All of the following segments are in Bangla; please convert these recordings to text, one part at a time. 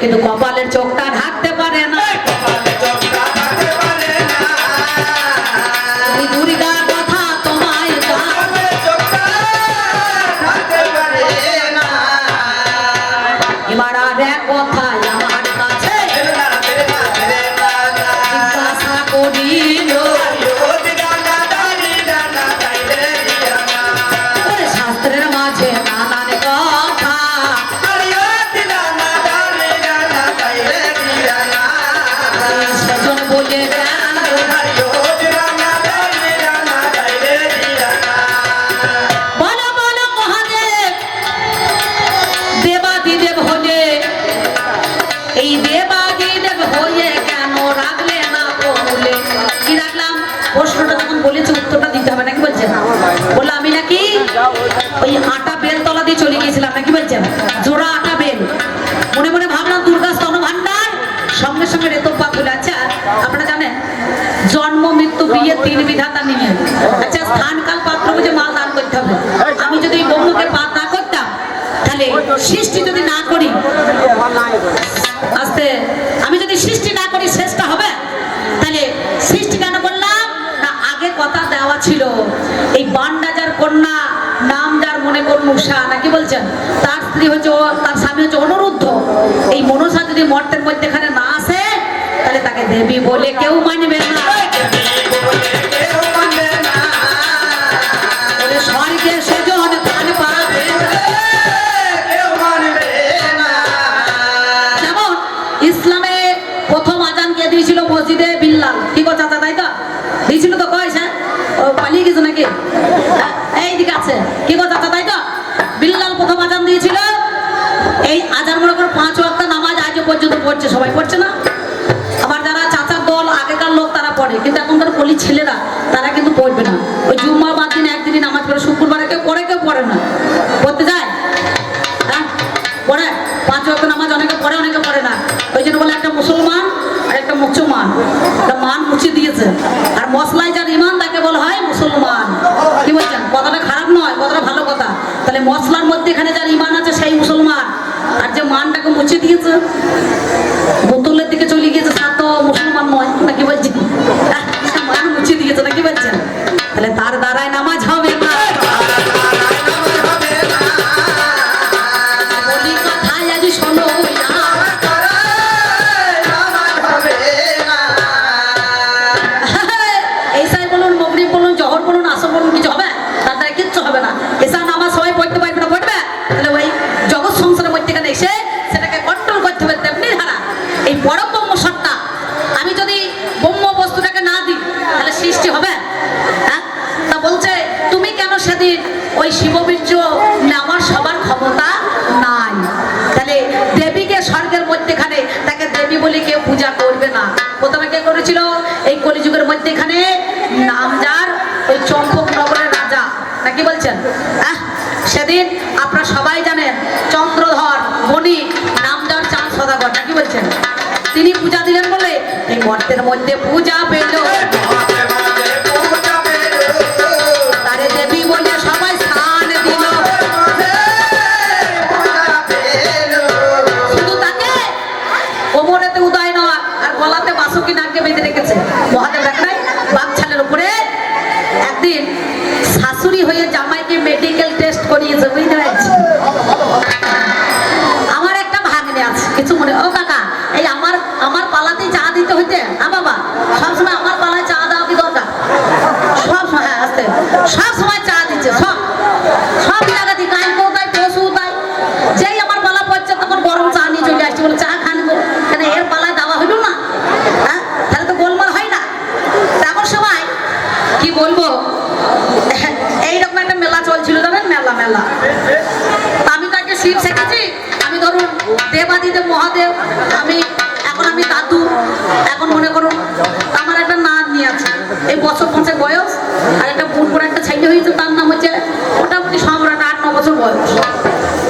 কিন্তু কপালের চোখটা ঢাকতে পারে না। এই দুর্গার কথা তোমায় এবার আর এক কথা আমার কাছে জিজ্ঞাসা করিল, শাস্ত্রের মাঝে নানান কথা সেজন বলে বলো বলো মহাদেব দেবাদিদেব হলে এই দেবাদিদেব হয়ে কেন রাখলে না বলে? কি রাখলাম? প্রশ্নটা যখন বলেছে উত্তরটা দিতে হবে নাকি বলছেন? বললো আমি নাকি ওই আটা বেল তলা দিয়ে চলে গিয়েছিলাম নাকি বলছেন? জোড়া আটা বেল মনে মনে ভাবলাম দুর্গা স্তন ভান্ডার, সঙ্গে সঙ্গে রেতব্বা খুলে। আচ্ছা আপনারা জানেন জন্ম মৃত্যু বিয়ে 3 বিধাতা নিয়ে, আচ্ছা স্থান কাল পাত্র বুঝে মাল দান করতে হবে। আমি যদি ব্রহ্মকে পাত না করতাম তাহলে সৃষ্টি যদি না করি, আস্তে আমি যদি সৃষ্টি না করি শেষটা হবে, তাহলে সৃষ্টি কেন করলাম না? আগে কথা দেওয়া ছিল এই বান্ডাজার কন্যা নাম যার মনে করুন উষা নাকি বলছেন, তার স্ত্রী হচ্ছে তার স্বামী হচ্ছে অনুরুদ্ধ। এই মনসা যদি মর্তের মধ্যেখানে না আসে তাহলে তাকে দেবী বলে কেউ মানবে না। স্বর্গে সেজন ধান পাবে, যেমন ইসলামে প্রথম আজান কে দিয়েছিল মসজিদে বিল্লাল। কি কথা তাই তো দিয়েছিল তো? কয় হ্যাঁ পালিয়ে গেছে নাকি? এই দিকে আছে। কি কথা তাই তো? বিল্লাল প্রথম আজান দিয়েছিল। এই আজান মনে করো 5 ওয়াক্ত নামাজ আজও পর্যন্ত পড়ছে, সবাই পড়ছে না? আবার যারা চাচার দল আগেকার লোক তারা পড়ে, কিন্তু এখনকার কলি ছেলেরা তারা কিন্তু পড়বে না। ওই জুম্মা বাদ দিন একদিনই নামাজ পড়ে, শুক্রবারে কেউ পড়ে কেউ পড়ে না। পড়তে যায় হ্যাঁ পড়ে 5 ওয়াক্ত নামাজ অনেকে পড়ে অনেকে পড়ে না। ওই জন্য বলে একটা মুসলমান আর একটা মুসলমান, একটা মান মুছে দিয়েছে। আর মশলায় যার ইমান তাকে বলা হয় মুসলমান। কি বলছেন? কথাটা খারাপ নয়, কথাটা ভালো কথা। তাহলে মশলার মধ্যে এখানে যার ইমান আছে সেই মুসলমান, আর যে মানটাকে মুছে দিয়েছে বোতলের দিকে চলে গিয়েছে তা তো মুসলমান নয় নাকি বলছেন? মান মুছে দিয়েছে নাকি বলছেন? তাহলে তার দ্বারায় নামাজ হবে না। বলি কথায় আজ শোনো এইসাই বলুন, মগরিব বলুন, জহর বলুন, আসর বলুন, কিছু হবে? তার দ্বারা কিচ্ছু হবে না। এসা নামাজ সবাই পড়তে পারবে না, পড়বে? তাহলে ওই জগৎ সংসারের মধ্যেখানে এসে সেটাকে কন্ট্রোল করতে হবে। তেমনি ধারা এই বড় ব্রহ্ম সত্তা আমি যদি ব্রহ্ম বস্তুটাকে না দিই তাহলে সৃষ্টি হবে? হ্যাঁ তা বলছে তুমি কেন সেদিন ওই শিববীর্য নেওয়ার সবার ক্ষমতা নাই। তাহলে দেবীকে স্বর্গের মধ্যেখানে তাকে দেবী বলে কেউ পূজা করবে না। প্রথমে কে করেছিল? এই কলিযুগের মধ্যেখানে নামজার ওই চম্পক নগরের রাজা নাকি বলছেন? সেদিন আপনারা সবাই জানেন চন্দ্রধর বণিক নামজার চাঁদ সদাগর নাকি বলছেন, তিনি পূজা দিলেন বলে এই মর্তের মধ্যে পূজা পেল। তারে দেবী বলে সবাই স্থান দিল। শুধু তাকে কোমরেতে উদয় নেওয়া আর গলাতে বাসুকি নাককে বেঁধে রেখেছে। মহাদেব দেখ নাই বাচ্চালের উপরে একদিন শাশুড়ি হয়ে জামাইকে মেডিকেল টেস্ট করিয়েছে, বুঝতে পারছি। আমার একটা ভাগ্নে আছে কিছু মনে, ও কাকা এই আমার পালাতেই চা দিতে হইতে, বাবা সবসময় আমার পালায় চা দেওয়া কি দরকার? সব সময় আসতে সব সময় চা দিচ্ছে, সব জায়গাতে কালকেও তাই পশু তাই। যেই আমার পালা পড়ছে তখন গরম চা নিয়ে চলে আসছে, বলে চা খান গো, কেন এর পালায় দেওয়া হইল না? হ্যাঁ তাহলে তো গোলমাল হয় না। তেমন সময় কি বলবো, এইরকম একটা মেলা চলছিল জানেন, মেলা। আমি তাকে শিব শেখেছি। আমি ধরুন দেবাদিদেব মহাদেব, এখন আমি দাদু। এখন মনে করুন আমার একটা নাম নিয়ে আছে, এই বছর 5 বয়স, আর একটা বোন করে একটা ছেলে হয়েছে, তার নাম হচ্ছে মোটামুটি সম্রাট, 8-9 বছর বয়স।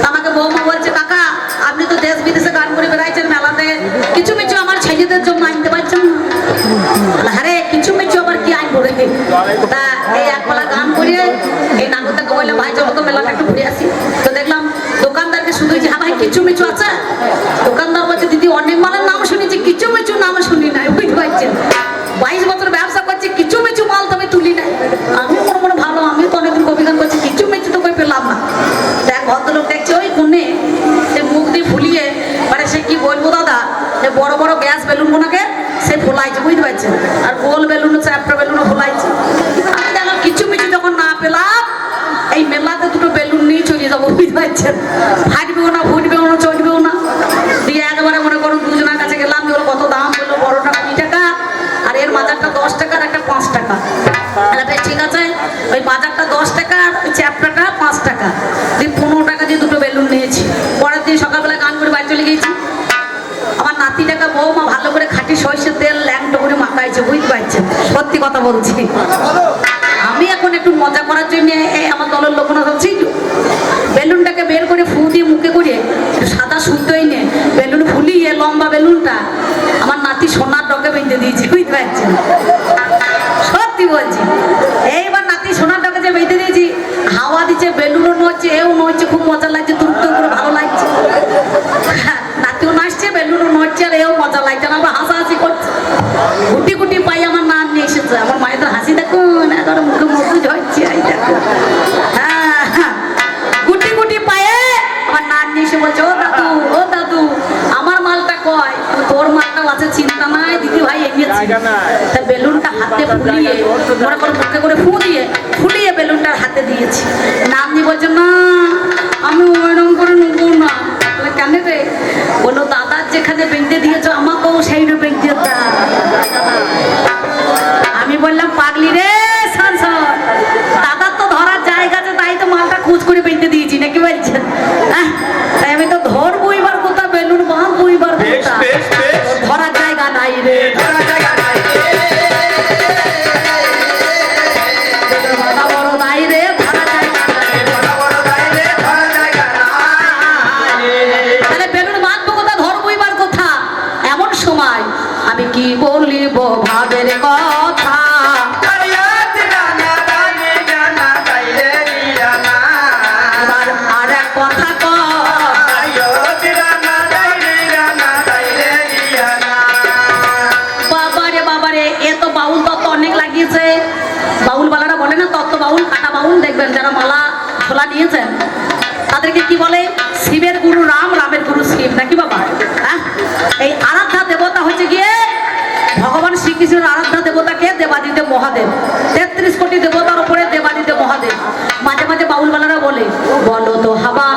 আমাকে বৌমা বলছে কাকা আপনি তো দেশ বিদেশে গান করে বেড়াইছেন মেলাতে, কিছু মিছু আমার ছেলেদের জন্য আনতে পারছেন না? আরে কিছু মিছু আবার কি আইন করে তা এই একবেলা গান করিয়ে এই নাগরদাকে বললাম ভাই চলো তো মেলাটা একটু ঘুরে আসি। তো দেখলাম দোকানদারকে শুধু যে হ্যাঁ ভাই কিছু মিছু আছে, দোকানদার বলছে দিদি অনেক মালের নাম শুনেছি, কিছু কিছু নাম শুনি নাই, বুঝতে পারছেন? 22 বছর ব্যবসা করছি, কিছু কিছু মাল তবে তুলি নাই। আমি মনে মনে ভালো, আমি তো অনেকদিন কবি গান করছি, কিছু মিছু তো কই পেলাম না। দেখ ভদ্রলোক দেখছে ওই কোণে সে মুখ দিয়ে ফুলিয়ে, মানে সে কি বলবো দাদা, সে বড় বড় গ্যাস বেলুন গুলোকে সে ফোলাইছে, বুঝতে পারছেন? আর গোল বেলুন, চ্যাপ্টা বেলুনও ফোলাইছে। আমি দেখলাম কিছু মিছু যখন না পেলাম, এই মেলাতে দুটো বেলুন নিয়ে চলে যাবো, বুঝতে পারছেন? ফাটবেও না, ফুটবেও না, চটবেও না। দিয়ে একবারে মনে করুন দুজনের কাছে গেলাম, যে কত দাম বললো, বড়টা 20 টাকা আর এর মাজারটা 10 টাকা আর একটা 5 টাকা। ঠিক আছে, ওই বাজারটা 10 টাকা আর ওই চ্যাপটাটা 5 টাকা দিয়ে 15 টাকা দিয়ে দুটো বেলুন নিয়েছি। পরের দিন সকালবেলা গান করে বাড়ি চলে গিয়েছি। আমার নাতিটাকে বৌমা ভালো করে খাঁটি সরষের তেল ল্যাংটো করে মাখাইছে, বুঝতে পারছেন? সত্যি কথা বলছি। আমি এখন একটু মজা করার জন্য এই আমার দলের লোকনা হচ্ছি, বেলুনটাকে বের করে ফু দিয়ে মুখে করে সাদা সুতোই নে বেলুন ফুলিয়ে লম্বা বেলুনটা আমার নাতি সোনার ডগে বেঁধে দিয়েছে, বুঝতে পারছেন? সত্যি বলছি। এইবার নাতি সোনার ডগে যে বেঁধে দিয়েছি, হাওয়া দিচ্ছে, বেলুনও নড়ছে, এও নড়ছে, খুব মজা লাগছে, তুর করে ভালো লাগছে। নাতিও নাচছে, বেলুনও নড়ছে, আর এও মজা লাগছে, আমরা হাসাহাসি করছি। গুটি গুটি পাই আমার নাম নিয়ে এসেছে। আমার মায়ের হাসি দেখুন, এগারো মুখে মুখে ঝরছে, হ্যাঁ, গুটি গুটি পায়ে আমার নাম নিয়ে এসে বলছে, ও দাদু, ও দাদু, আমার মালটা কয়? তোর মালটাও আছে, চিন্তা নাই, দিদি ভাই এনেছি। তা বেলুনটা হাতে ফুলিয়ে মনে করে মুখে করে ফুলিয়ে বেলুনটার হাতে দিয়েছি। নাম নিয়ে বলছে, না আমি ওইরকম করে নেবো না। কেন রে? বলো, দাদার যেখানে বেঁধে দিয়েছ আমাকেও সেইটা বেঁধে দাও। আমি বললাম, পাগলি রে সানসন, দাদার তো ধরার জায়গা আছে, তাই তো মালটা খুঁজ করে বেঁধে দিয়েছি, নাকি বলছেন? তাই আমি তো ধরবো এবার কোথা, বেলুন বাঁধবো এবার কোথা, ধরার জায়গা নাই রে, ধরার জায়গা নাই রে, বড় নাই রে, ধরার জায়গা নাই, বড় নাই রে, ধরার জায়গা নাই। তাহলে বেলুন বাঁধবো কোথা, ধরবো এবার কোথা? এমন সময় আমি কি বলিব ভাবের কথা, আর এক কথা বাবারে বাবারে, এ তো বাউল তত্ত্ব অনেক লাগিয়েছে। বাউল বালারা বলে না তত্ত্ব বাউল, কাটা বাউল, দেখবেন যারা মালা ছোলা নিয়েছেন তাদেরকে কি বলে? শিবের গুরু রাম, রামের গুরু শিব, নাকি বাবা? হ্যাঁ, এই আরাধ্যা দেবতা হচ্ছে গিয়ে ভগবান শ্রীকৃষ্ণের আরাধ্যা দেবতাকে দেবাদিদেব মহাদেব। 33 কোটি দেবতার উপরে দেবাদিদেব মহাদেব। মাঝে মাঝে বাউলবালারা বলে, বলো তো হাবা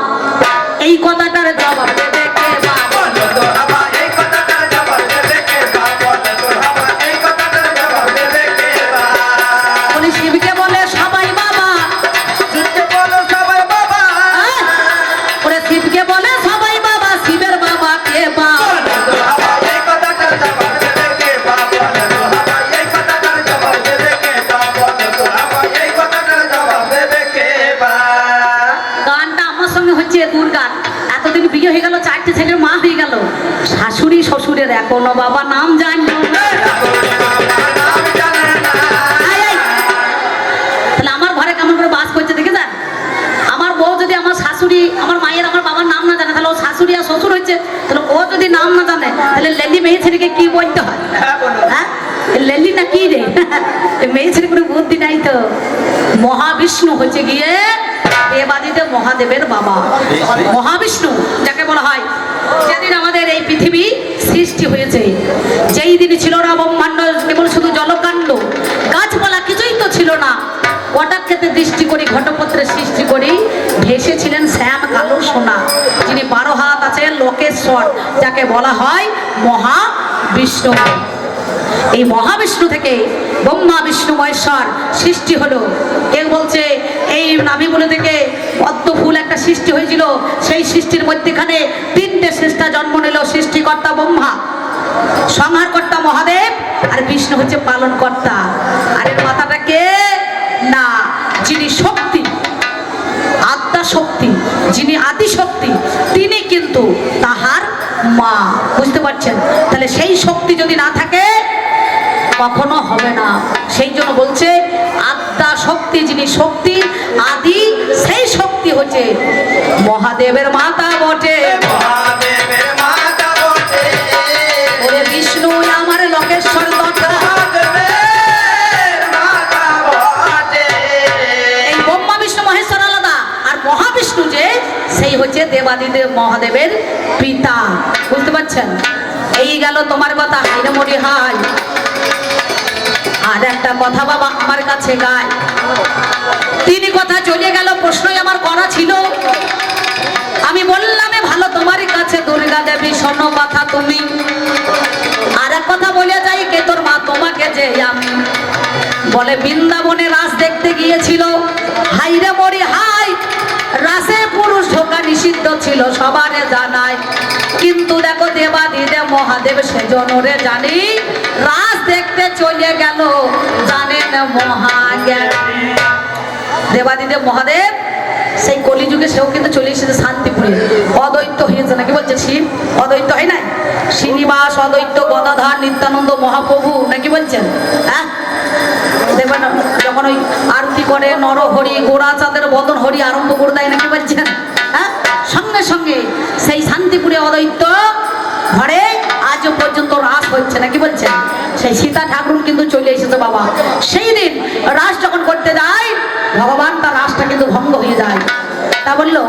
এই কথাটার জবাব দেবে কে? বলো তো হাবা এই কথাটার জবাব দেবে কে? বলো তো হাবা এই কথাটার জবাব দেবে কে? বলি শিবকে বলে সবাই বাবা, শিবকে বলো সবাই বাবা, ওরে শিবকে বলে সবাই বাবা, শিবের বাবা কে? বলো তো হাবা এই কথাটার জবাব দেবে কে? বলো তো হাবা এই কথাটার জবাব দেবে কে? বলো তো হাবা এই কথাটার জবাব দেবে কে? গানটা আমার সঙ্গে হচ্ছে দূর গান। এতদিন বিয়ে হয়ে গেল, 4টে ছেলের মা হয়ে গেল, শাশুড়ি শ্বশুরের এখনো বাবা নাম জানলো না। তাহলে আমার ঘরে কেমন করে বাস করছে দেখে যান। আমার বউ যদি আমার শাশুড়ি, আমার মায়ের, আমার বাবার নাম না জানে, তাহলে ও শাশুড়ি আর শ্বশুর হচ্ছে। তাহলে ও যদি নাম না জানে, তাহলে লেলি মেয়ে ছেলেকে কি বলতে হয়? হ্যাঁ, লেলি না কি রে? মেয়ে ছেলে কোনো বুদ্ধি নাই তো। মহাবিষ্ণু হচ্ছে গিয়ে দেবাদিদেব মহাদেবের বাবা। মহাবিষ্ণু যাকে বলা হয়, যেদিন আমাদের এই পৃথিবী সৃষ্টি হয়েছে, যেই দিন ছিল না ব্রহ্মাণ্ড, কেবল শুধু জলকাণ্ড, গাছপালা কিছুই তো ছিল না। কটাক্ষেতে দৃষ্টি করি, ঘটপত্রের সৃষ্টি করি, ভেসেছিলেন শ্যাম কালো সোনা, যিনি 12 হাত আছে, লোকেশ্বর, যাকে বলা হয় মহাবিষ্ণু। এই মহাবিষ্ণু থেকে ব্রহ্মা বিষ্ণু মহেশ্বর সৃষ্টি হলো। কেউ বলছে এই নাভিমূলে থেকে পদ্ম ফুল একটা সৃষ্টি হয়েছিল, সেই সৃষ্টির মধ্যেখানে 3টে শ্রেষ্ঠা জন্ম নিল। সৃষ্টিকর্তা ব্রহ্মা, সংহারকর্তা মহাদেব, আর বিষ্ণু হচ্ছে পালনকর্তা। আর এর মাথাটা কে? না, যিনি শক্তি, আত্মা শক্তি, যিনি আদি শক্তি, তিনি কিন্তু তাহার মা। বুঝতে পারছেন? তাহলে সেই শক্তি যদি না থাকে কখনো হবে না। সেই জন্য বলছে আত্মা শক্তি, যিনি শক্তি আদি, সেই শক্তি হচ্ছে মহাদেবের মাতা বটে, মহাদেবের মাতা বটে। দেবাদিদেব মহাদেবের পিতা। বুঝতে পারছেন? এই গেল তোমার কথা, হাইরে মরি হাই। আর একটা কথা বাবা আমার কাছে গায়, তিনি কথা চলে গেল, প্রশ্নই আমার করা ছিল। আমি বললাম ভালো তোমার কাছে দুর্গা দেবী, শোনো কথা তুমি। আর এক কথা বলে যাই, কে তোর মা তোমাকে যে আমি। বলে বৃন্দাবনে রাস দেখতে গিয়েছিল। হাইরে মরি হাই, রাসে পুরুষ ঢোকা নিষিদ্ধ ছিল, সবারে জানায়। কিন্তু দেখো দেবাদিদেব মহাদেব সেজনরে জানি, রাস দেখতে চলে গেল, জানেন মহাজ্ঞানী। দেবাদিদেব মহাদেব সেই কলিযুগে সেও কিন্তু চলে এসেছে শান্তিপুরে, অদ্বৈত হয়েছে নাকি বলছে শিব, অদ্বৈত হয় নাই? শ্রীনিবাস অদ্বৈত গদাধর নিত্যানন্দ মহাপ্রভু নাকি বলছেন? হ্যাঁ, দেখবেন যখন ওই আরতি করে নরহরি গোড়াচাঁদের বদন হরি আরম্ভ করে দেয় নাকি বলছেন? হ্যাঁ, সঙ্গে সঙ্গে সেই শান্তিপুরে অদ্বৈত ঘরে আজও পর্যন্ত রাস হচ্ছে নাকি বলছেন? সেই সীতা ঠাকুর কিন্তু চলে এসেছে বাবা। সেই দিন রাস যখন করতে যায়, ভগবান তার রাসটা কিন্তু ভঙ্গ হয়ে যায়। তা বললো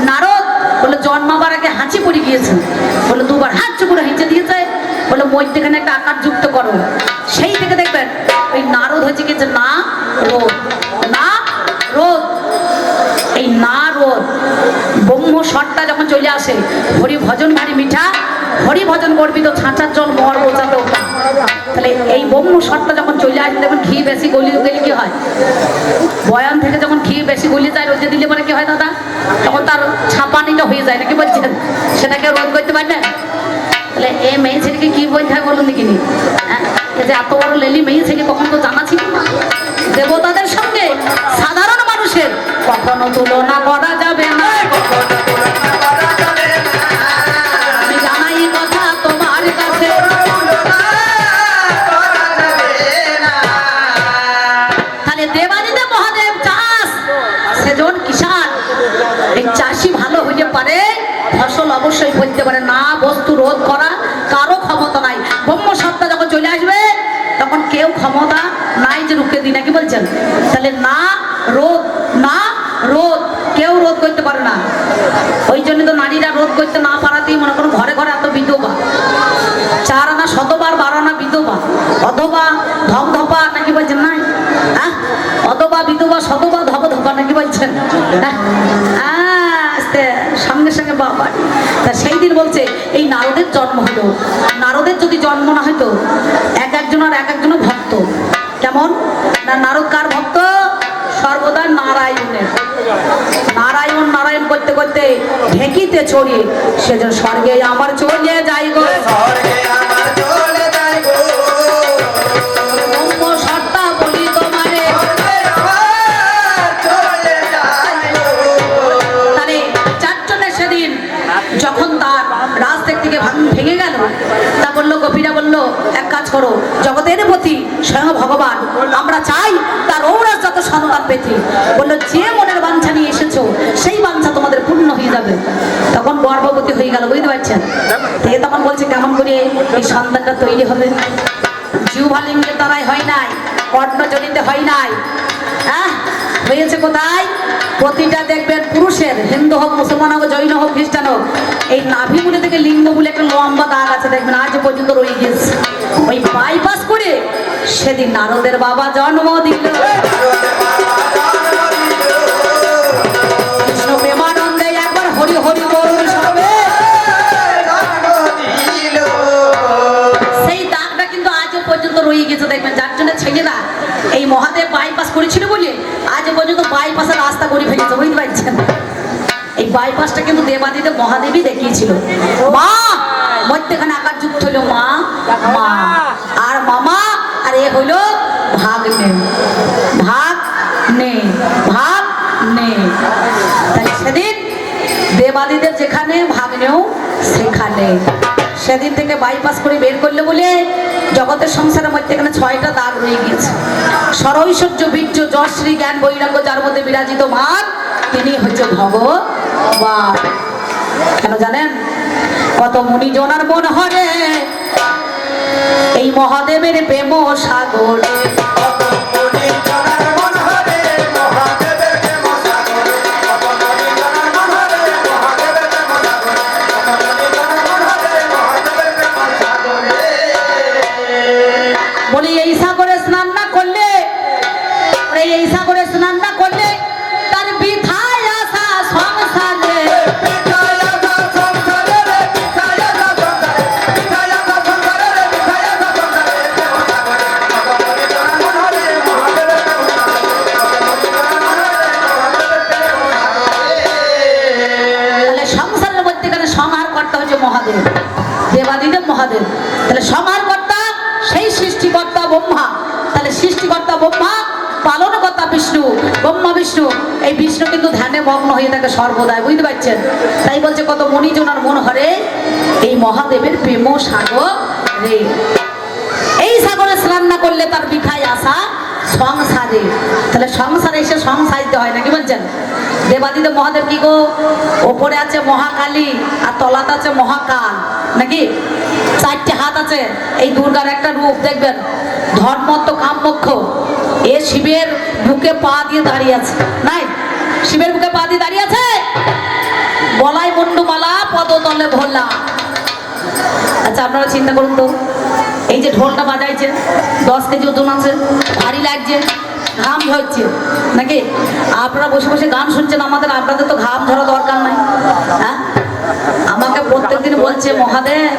নারদ, বলে জন্মাবার আগে হাঁচি পড়ে গিয়েছে, বলে দুবার হাঁচি করে হেঁচে দিয়েছে, বলে মধ্যেখানে একটা আকার যুক্ত করো। সেই থেকে দেখবেন ওই নারদ হয়েছে গিয়েছে না রোদ, না রোদ। এই না রোদ ব্রহ্ম স্বরটা যখন চলে আসে, হরি ভজন ভারী মিঠা, হরি ভজন করবি তো ছাঁচার জল মর বোঝাতে। তাহলে এই ব্রহ্ম স্বরটা যখন চলে আসে, দেখুন ঘি বেশি গলিয়ে গেলে কি হয়? বয়ান থেকে যখন ঘি বেশি গলিয়ে যায়, রোদে দিলে পরে কি হয় দাদা? তখন তার ছাপানিটা হয়ে যায় নাকি বলছেন? সেটাকে রোধ করতে পারবেন? তাহলে এই মেয়ে ছেলেকে কি বলতে হয় বলুন দেখিনি? হ্যাঁ, যে এত বড় লেলি মেয়ে ছেলে কখন তো জানা ছিল না। দেবতাদের সঙ্গে সাধারণ মানুষের কখনো তুলনা করা যাবে না। আমি জানাই কথা তোমার কাছে, তাহলে দেবাদিদেব মহাদেব চাষ সেজন কিষান, এই চাষি ভালো হইতে পারে, ফসল অবশ্যই করতে পারে না। বস্তু রোধ করা কারো ক্ষমতা নাই। ব্রহ্ম সত্তা যখন চলে আসবে, তখন কেউ ক্ষমতা নাই যে রুখে দিই নাকি বলছেন? তাহলে না রোধ, না রোধ, কেউ রোধ করতে পারে না। ওই জন্য তো নারীরা রোধ করতে না পারাতেই মনে করুন ঘরে ঘরে এত বিধবা, 4 আনা শতবার 12 আনা বিধবা, অথবা ধপধপা নাকি বলছেন? নাই, হ্যাঁ, অথবা বিধবা শতবা ধপধপা নাকি বলছেন? সঙ্গে সঙ্গে বাবা। তা সেই দিন বলছে এই নারদের জন্ম হলো। নারদের যদি জন্ম না হইতো, এক একজনের এক একজনের ভক্ত। কেমন না? নারদ কার ভক্ত? সর্বদা নারায়ণের। নারায়ণ নারায়ণ করতে করতে ঢেকিতে ছড়িয়ে সেজন্য স্বর্গে আমার চলে যাই গো, স্বর্গে আমার চলে যাই গো। ব্রহ্ম সত্তা বলি তোমারে, তাহলে চারজনের সেদিন যখন তার রাজ থেকে ভেঙে গেল, তা বললো গোপীরা বললো এক কাজ করো, জগতের প্রতি স্বয়ং ভগবান, আমরা চাই তার ঔরাস যত সন্তান পেতে। বললো যে মনের বাঞ্ছা নিয়ে এসেছো সেই বাঞ্ছা তোমাদের পূর্ণ হয়ে যাবে। তখন গর্ভবতী হয়ে গেল, বুঝতে পারছেন? তখন বলছে কেমন করে এই সন্তানটা তৈরি হবে? জিহ্বালিঙ্গের দ্বারাই হয় নাই, কর্ণজনিতে হয় নাই। হ্যাঁ, হয়েছে কোথায়? প্রতিটা দেখবেন পুরুষের, হিন্দু হোক মুসলমান হোক জৈন হোক খ্রিস্টান হোক, এই নাভিগুলি থেকে লিঙ্গ বলে একটা লম্বা দাগ আছে দেখবেন, আজ পর্যন্ত রয়ে গেছে। ওই বাইপাস করে সেদিন নারদের বাবা জন্ম দিল। কৃষ্ণ প্রেমানন্দে একবার হরি হরি বলুন সবে। সেই দাগটা কিন্তু আজও পর্যন্ত রয়ে গেছে দেখবেন। যার জন্য ছেলেরা এই মহাদেব বাইপাস করেছিল বলে আজ পর্যন্ত বাইপাসের রাস্তা করে ফেলেছে, বুঝতে পারছেন? এই বাইপাসটা কিন্তু দেবাদিদেব মহাদেবী দেখিয়েছিল। মা মধ্যেখানে আকার যুক্ত হলো মা, মা আর মামা, আর এ হলো ভাগ্নে, ভাগ্নে, ভাগ্নে। তাই সেদিন দেবাদিদেব যেখানে, ভাগ্নেও সেখানে। সেদিন থেকে বাইপাস করে বের করলে বলে জগতের সংসারের মধ্যে এখানে 6টা দাগ রয়ে গিয়েছে। সরৈশ্বর্য বীর্য যশ্রী জ্ঞান বৈরাগ্য যার মধ্যে বিরাজিত মান, তিনি হচ্ছে ভগবান। কেন জানেন? কত মুনিজনার মন হরে এই মহাদেবের প্রেম সাগরে। দেবাদিদেব মহাদেব। তাহলে সবার কর্তা সেই সৃষ্টিকর্তা ব্রহ্মা। তাহলে সৃষ্টিকর্তা ব্রহ্মা, পালনকর্তা বিষ্ণু, ব্রহ্মা বিষ্ণু। এই বিষ্ণু কিন্তু ধ্যানে মগ্ন হয়ে থাকে সর্বদাই, বুঝতে পারছেন? তাই বলছে কত মণিজনার মন হরে এই মহাদেবের প্রেম সাগর রে। এই সাগরে স্নান না করলে তার বিখায় আসা সংসারে। তাহলে সংসারে এসে সংসারিতে হয় নাকি বলছেন? দেবাদিদেব মহাদেব কি গো, ওপরে আছে মহাকালী আর তলাতে আছে মহাকাল নাকি? চারটে হাত আছে। এই দুর্গার একটা রূপ দেখবেন, ধর্মত্ব কামমোক্ষ। এ শিবের বুকে পা দিয়ে দাঁড়িয়ে আছে, নাই? শিবের বুকে পা দিয়ে দাঁড়িয়ে আছে, গলায় মুন্ডমালা, পদতলে ভোলা। আচ্ছা আপনারা চিন্তা করুন তো, এই যে ঢোলটা বাজাইছে 10 কেজি ওজন আছে, ভারী লাগছে, ঘাম ঝরছে নাকি? আপনারা বসে বসে গান শুনছেন, আপনাদের তো ঘাম ঝরা দরকার নাই। হ্যাঁ, আমাকে প্রত্যেকদিন বলছে মহাদেব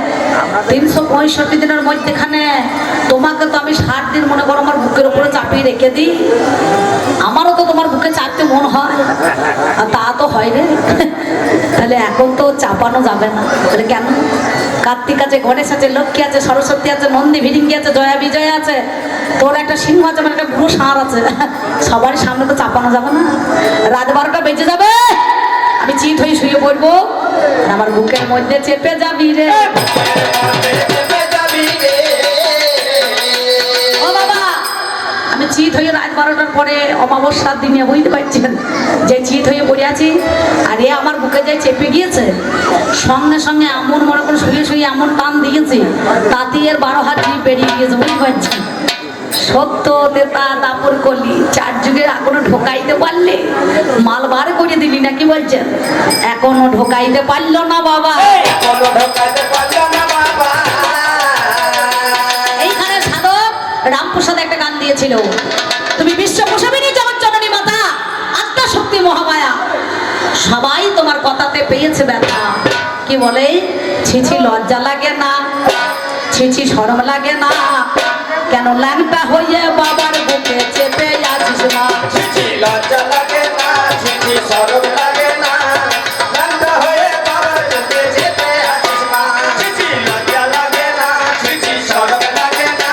365 দিনের মধ্যেখানে তোমাকে তো আমি 60 দিন মনে করো আমার বুকের উপরে চাপিয়ে রেখে দিই। আমারও তো তোমার বুকে চাপতে মন হয়, আর তা তো হয় রে। তাহলে এখন তো চাপানো যাবে না। তাহলে কেন? কার্তিক আছে, গণেশ আছে, লক্ষ্মী আছে, সরস্বতী আছে, নন্দী ভিরিঙ্গি আছে, জয়া বিজয় আছে, তোর একটা সিংহ আছে, আমার একটা বুড়ো ষাঁড় আছে। সবার সামনে তো চাপানো যাবে না। রাত 12টা বেজে যাবে, আমি চিত হয়ে শুয়ে পড়বো, আমার বুকের মধ্যে চেপে যাবি রে। ও বাবা, আমি চিত হয়ে রাত 12টার পরে অমাবস্যার দিনে, বুঝতে পারছেন, যে চিত হয়ে পড়ে আছি, আর এ আমার বুকে যে চেপে গিয়েছে, সঙ্গে সঙ্গে এমন মনে করে শুয়ে শুয়ে এমন টান দিয়েছি, তাতে এর 12 হাত জিভ বেরিয়ে গিয়েছে, বুঝতে পারছেন? সত্য দেতা দাপর করলি, 4 যুগের এখনো ঢোকাইতে পারলে, মাল বার করে দিলি নাকি বলছেন? এখনো ঢোকাইতে পারলো না বাবা, এখনো ঢোকাইতে পারলো না বাবা। এইখানে সাধক রামপ্রসাদ একটা গান দিয়েছিল, তুমি বিশ্ব প্রসবিনী জগৎ জননী মাতা, আত্মা শক্তি মহামায়া, সবাই তোমার কথাতে পেয়েছে ব্যথা। কি বলে? ছিছি লজ্জা লাগে না, ছিছি শরম লাগে না, কেন ল্যাংটা হয়ে বাবার বুকে চেপে আছিস না? ছিছি লজ্জা লাগে না, ছিছি শরম লাগে না, ল্যাংটা হয়ে বাবার বুকে চেপে আছিস না। ছিছি লজ্জা লাগে না, ছিছি শরম লাগে না,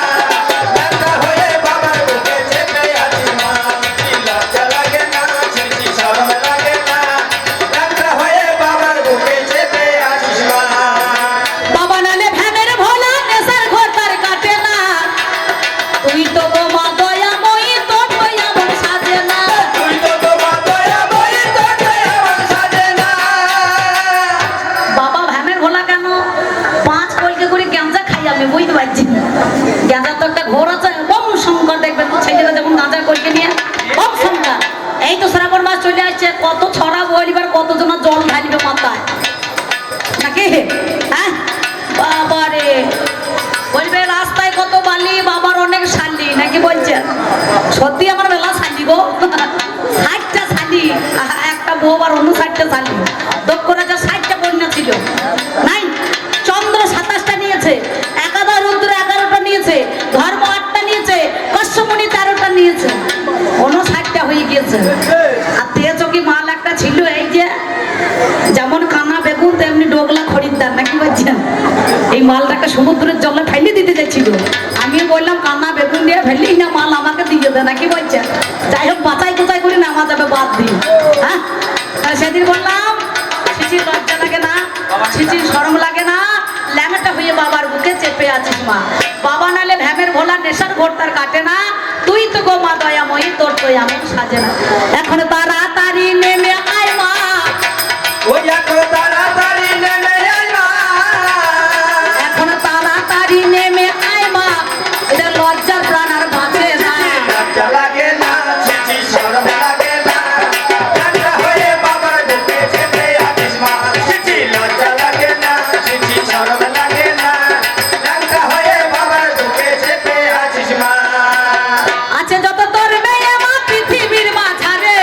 ল্যাংটা হয়ে বাবার বুকে চেপে আছিস না। ছিছি লজ্জা লাগে না, ছিছি শরম লাগে না, ল্যাংটা হয়ে বাবার বুকে চেপে আছিস না। বাবা নালে ভ্যানের ভোলা নেশার ঘর তার কাটে না, তুই তো মা দয়াময়ী, তোর দয়া মন সাজে না, তুই তো মা দয়াময়ী, তোর দয়া মন সাজে না। বাবা ভ্যানের ভোলা কেন? 5 কলকে করে গাঁজা খাই আমি, বুঝতে পারছি। গাঁজার তো একটা ঘোর আছে, বম শঙ্কর, দেখবেন ছেলেরা যখন গাঁজা কলকে নিয়ে বম শঙ্কর। এই তো শ্রাবণ মাস চলে আসছে, কত ছড়া বলিবার, কতজনা জল ঢালিবে মাথায় নাকি? হ্যাঁ বাবারে, বলবে রাস্তায় কত বালি, বাবার অনেক শালি নাকি বলছেন? সত্যি আমার মেলা শালি গো, 60টা শালি, একটা বউ আর 59টা শালি। দক্ষ রাজা 60টা কন্যা ছিল, নাই? চন্দ্র 27টা নিয়েছে, একাদা রুদ্র 11টা নিয়েছে, ধর্ম 8টা নিয়েছে, কশ্যমণি 13টা নিয়েছে, 59টা হয়ে গিয়েছে। আর তেজকি মাল একটা ছিল, এই যে যেমন কানা বেগুন তেমনি ডোগলা খরিদ্দার নাকি বলছেন? এই মালটাকে সমুদ্রের জলে ফেলে দিতে যাচ্ছিল, আমি বললাম কানা বেগুন দিয়ে ফেললি না, মাল আমাকে দিয়ে দে নাকি বলছেন? যাই হোক বাঁচাই কোচাই করে নামা যাবে বাদ দিই। হ্যাঁ, সেদিন বললাম ছিচি লজ্জা লাগে না, ছিচি শরম লাগে না, ল্যাংটা হয়ে বাবার বুকে চেপে আছিস মা। বাবা নালে ভ্যামের ভোলা নেশার ঘোর তার কাটে না, তুই তো গো মা দয়াময়ী, তোর তো এমন সাজে না। এখন তাড়াতাড়ি নেমে আয় মা, ওই এখন তাড়াতাড়ি নেমে আয় মা, এখন তাড়াতাড়ি নেমে আয় মা, এটা লজ্জার প্রাণ আর বাঁচে না। লজ্জা লাগে না, ছিছি শরম লাগে না, ল্যাংটা হয়ে বাবার বুকে চেপে আছিস মা। ছিছি লজ্জা লাগে না, ছিছি শরম লাগে না, ল্যাংটা হয়ে বাবার বুকে চেপে আছিস মা। আছে যত তোর মেয়ে মা পৃথিবীর মাঝারে,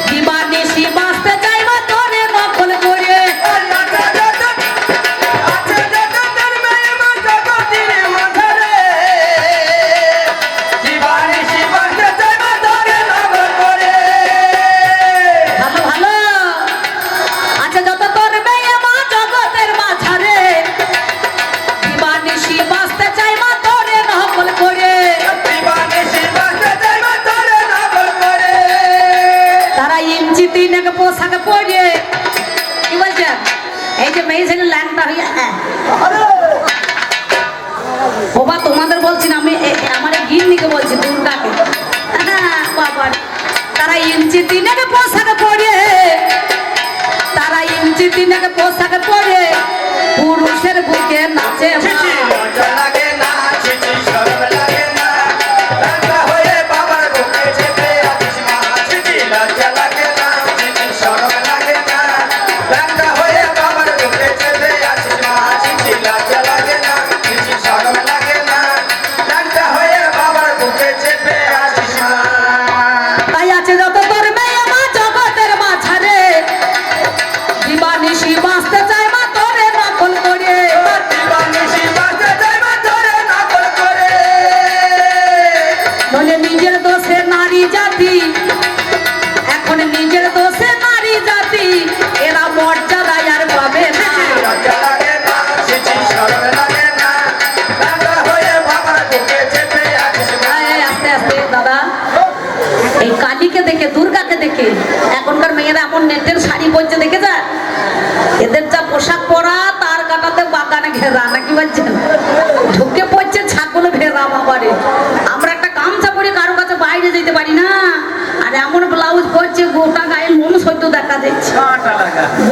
দিবানিশি বাঁচতে চাই মা তোরে নকল ইঞ্চি তিনেক পোশাক পরে, তারা ইঞ্চি তিনেক পোশাক পরে পুরুষের বুকে নাচে মা। লজ্জা লাগে না, ছিছি শরম লাগে না, রান্না হয়ে বাবার বুকে চেপে আছিস মা। ছিছি লজ্জা লাগে না, ছিছি শরম লাগে না, রান্না হয়ে বাবার বুকে চেপে আছিস মা। ছিছি লজ্জা লাগে না, ছিছি শরম লাগে না, রান্না হয়ে বাবার বুকে চেপে আছিস মা। তাই আছে যত তোর মেয়ে মা জগতের মাঝারে, দিবানিশি বাঁচতে চায় মা তোরে নকল করে। দিবানিশি বাঁচতে চায় মা তোরে নকল করে। বলে নিজের দোষে নারী জাতি, এখন নিজের দোষে নারী জাতি, এরা মর্যাদায় আর পাবে না। লজ্জা লাগে না, ছিছি শরম লাগে না, রান্না হয়ে বাবার বুকে চেপে আছিস মা। আয়, আস্তে আস্তে দাদা, এই কালীকে দেখে দুর্গাকে দেখে এখনকার মেয়েরা এমন নেটের শাড়ি পরছে দেখে যা, এদের যা পোশাক পরা তার কাটাতে বাগানে ঘেরা নাকি বলছেন, ঢুকে পড়ছে ছাগল ভেড়া বাবারে। আমরা একটা গামছা পরে কারো কাছে বাইরে যেতে পারি না, আর এমন ব্লাউজ পরছে গোটা গায়ে মন সহ্য দেখা যাচ্ছে।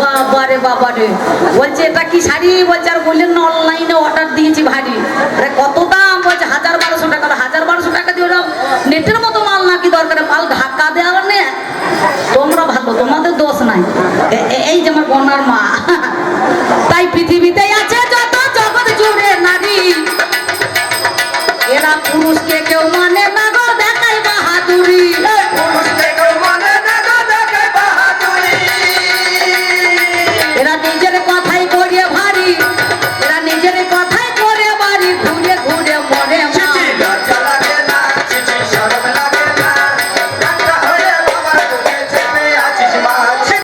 বাবারে বাবারে, বলছে এটা কি শাড়ি, বলছে আর বললেন না অনলাইনে অর্ডার দিয়েছি ভারী। আরে কত দাম, বলছে 1000-1200 টাকা। 1000-1200 টাকা দিয়ে ওরা নেটের মতো মাল নাকি দরকার, মাল ঢাকা দেওয়ার নে। তোমরা ভালো, তোমাদের দোষ নাই। এই যে আমার বোনার মা। তাই পৃথিবীতে